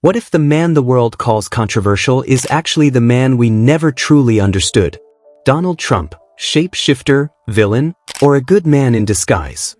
What if the man the world calls controversial is actually the man we never truly understood? Donald Trump, shapeshifter, villain, or a good man in disguise?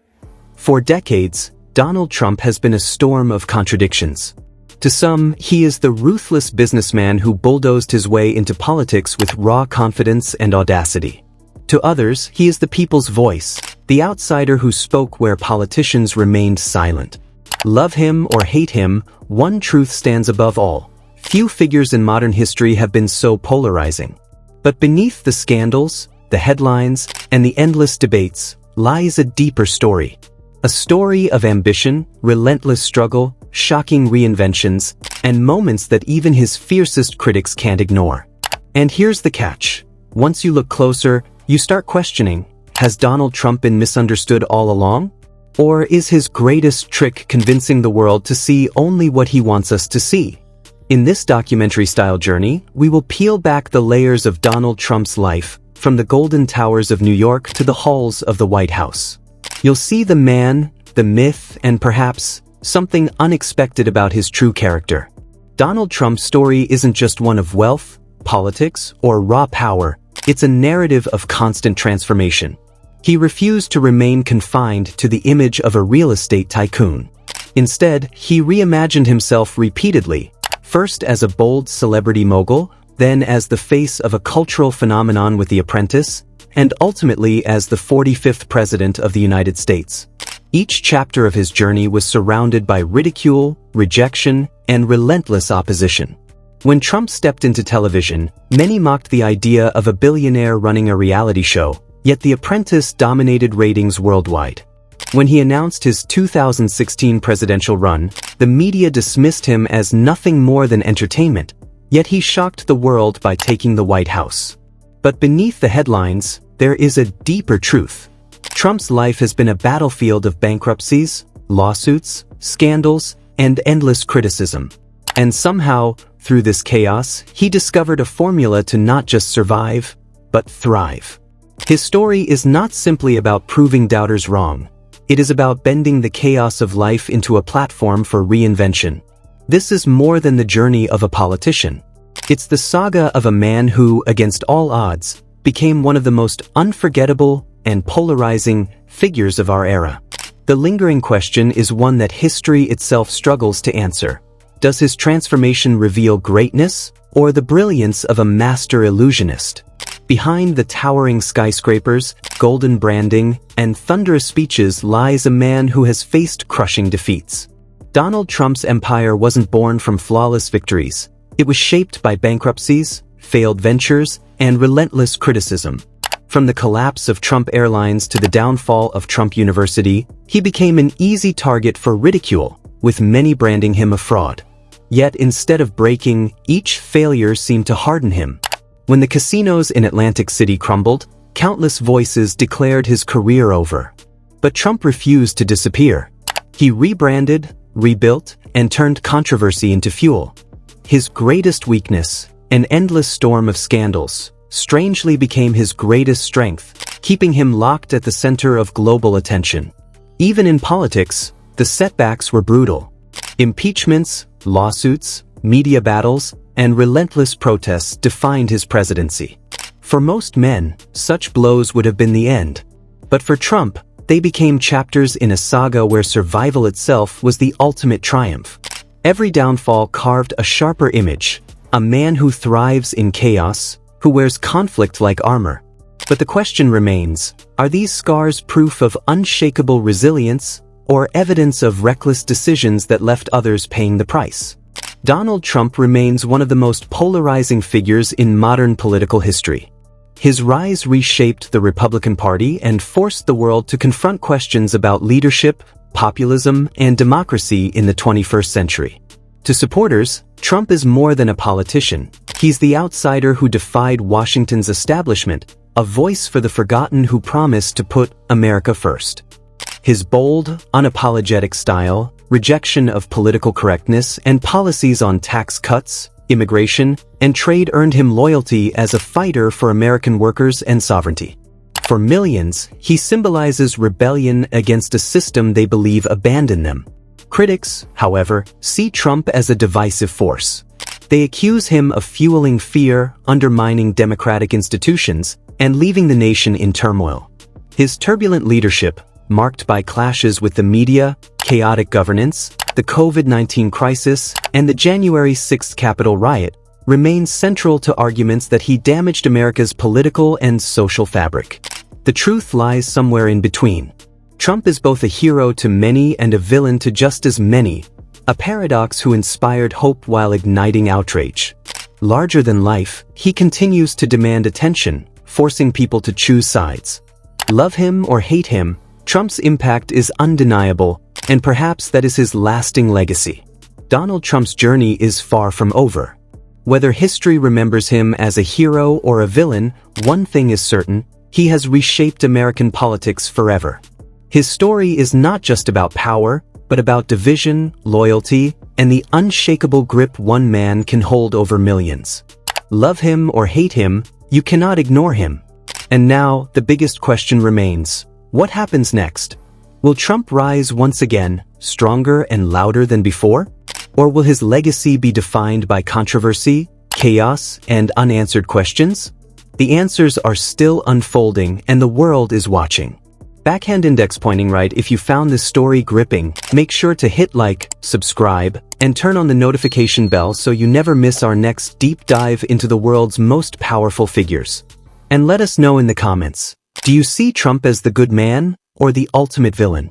For decades, Donald Trump has been a storm of contradictions. To some, he is the ruthless businessman who bulldozed his way into politics with raw confidence and audacity. To others, he is the people's voice, the outsider who spoke where politicians remained silent. Love him or hate him, one truth stands above all. Few figures in modern history have been so polarizing. But beneath the scandals, the headlines, and the endless debates, lies a deeper story. A story of ambition, relentless struggle, shocking reinventions, and moments that even his fiercest critics can't ignore. And here's the catch. Once you look closer, you start questioning, has Donald Trump been misunderstood all along? Or is his greatest trick convincing the world to see only what he wants us to see? In this documentary-style journey, we will peel back the layers of Donald Trump's life, from the Golden Towers of New York to the halls of the White House. You'll see the man, the myth, and perhaps something unexpected about his true character. Donald Trump's story isn't just one of wealth, politics, or raw power. It's a narrative of constant transformation. He refused to remain confined to the image of a real estate tycoon. Instead, he reimagined himself repeatedly, first as a bold celebrity mogul, then as the face of a cultural phenomenon with The Apprentice, and ultimately as the 45th President of the United States. Each chapter of his journey was surrounded by ridicule, rejection, and relentless opposition. When Trump stepped into television, many mocked the idea of a billionaire running a reality show, yet The Apprentice dominated ratings worldwide. When he announced his 2016 presidential run, the media dismissed him as nothing more than entertainment, yet he shocked the world by taking the White House. But beneath the headlines, there is a deeper truth. Trump's life has been a battlefield of bankruptcies, lawsuits, scandals, and endless criticism. And somehow, through this chaos, he discovered a formula to not just survive, but thrive. His story is not simply about proving doubters wrong. It is about bending the chaos of life into a platform for reinvention. This is more than the journey of a politician. It's the saga of a man who, against all odds, became one of the most unforgettable and polarizing figures of our era. The lingering question is one that history itself struggles to answer. Does his transformation reveal greatness or the brilliance of a master illusionist? Behind the towering skyscrapers, golden branding, and thunderous speeches lies a man who has faced crushing defeats. Donald Trump's empire wasn't born from flawless victories. It was shaped by bankruptcies, failed ventures, and relentless criticism. From the collapse of Trump Airlines to the downfall of Trump University, he became an easy target for ridicule, with many branding him a fraud. Yet instead of breaking, each failure seemed to harden him. When the casinos in Atlantic City crumbled, countless voices declared his career over. But Trump refused to disappear. He rebranded, rebuilt, and turned controversy into fuel. His greatest weakness, an endless storm of scandals, strangely became his greatest strength, keeping him locked at the center of global attention. Even in politics, the setbacks were brutal. Impeachments, lawsuits, media battles, and relentless protests defined his presidency. For most men, such blows would have been the end. But for Trump, they became chapters in a saga where survival itself was the ultimate triumph. Every downfall carved a sharper image, a man who thrives in chaos, who wears conflict like armor. But the question remains, are these scars proof of unshakable resilience, or evidence of reckless decisions that left others paying the price? Donald Trump remains one of the most polarizing figures in modern political history. His rise reshaped the Republican Party and forced the world to confront questions about leadership, populism, and democracy in the 21st century. To supporters, Trump is more than a politician. He's the outsider who defied Washington's establishment, a voice for the forgotten who promised to put America first. His bold, unapologetic style, rejection of political correctness, and policies on tax cuts, immigration, and trade earned him loyalty as a fighter for American workers and sovereignty. For millions, he symbolizes rebellion against a system they believe abandoned them. Critics, however, see Trump as a divisive force. They accuse him of fueling fear, undermining democratic institutions, and leaving the nation in turmoil. His turbulent leadership, marked by clashes with the media, chaotic governance, the COVID-19 crisis, and the January 6th Capitol riot, remains central to arguments that he damaged America's political and social fabric. The truth lies somewhere in between. Trump is both a hero to many and a villain to just as many, a paradox who inspired hope while igniting outrage. Larger than life, he continues to demand attention, forcing people to choose sides. Love him or hate him, Trump's impact is undeniable, and perhaps that is his lasting legacy. Donald Trump's journey is far from over. Whether history remembers him as a hero or a villain, one thing is certain: he has reshaped American politics forever. His story is not just about power, but about division, loyalty, and the unshakable grip one man can hold over millions. Love him or hate him, you cannot ignore him. And now, the biggest question remains: what happens next? Will Trump rise once again, stronger and louder than before? Or will his legacy be defined by controversy, chaos, and unanswered questions? The answers are still unfolding, and the world is watching. Backhand index pointing right. If you found this story gripping, make sure to hit like, subscribe, and turn on the notification bell so you never miss our next deep dive into the world's most powerful figures. And let us know in the comments, do you see Trump as the good man or the ultimate villain?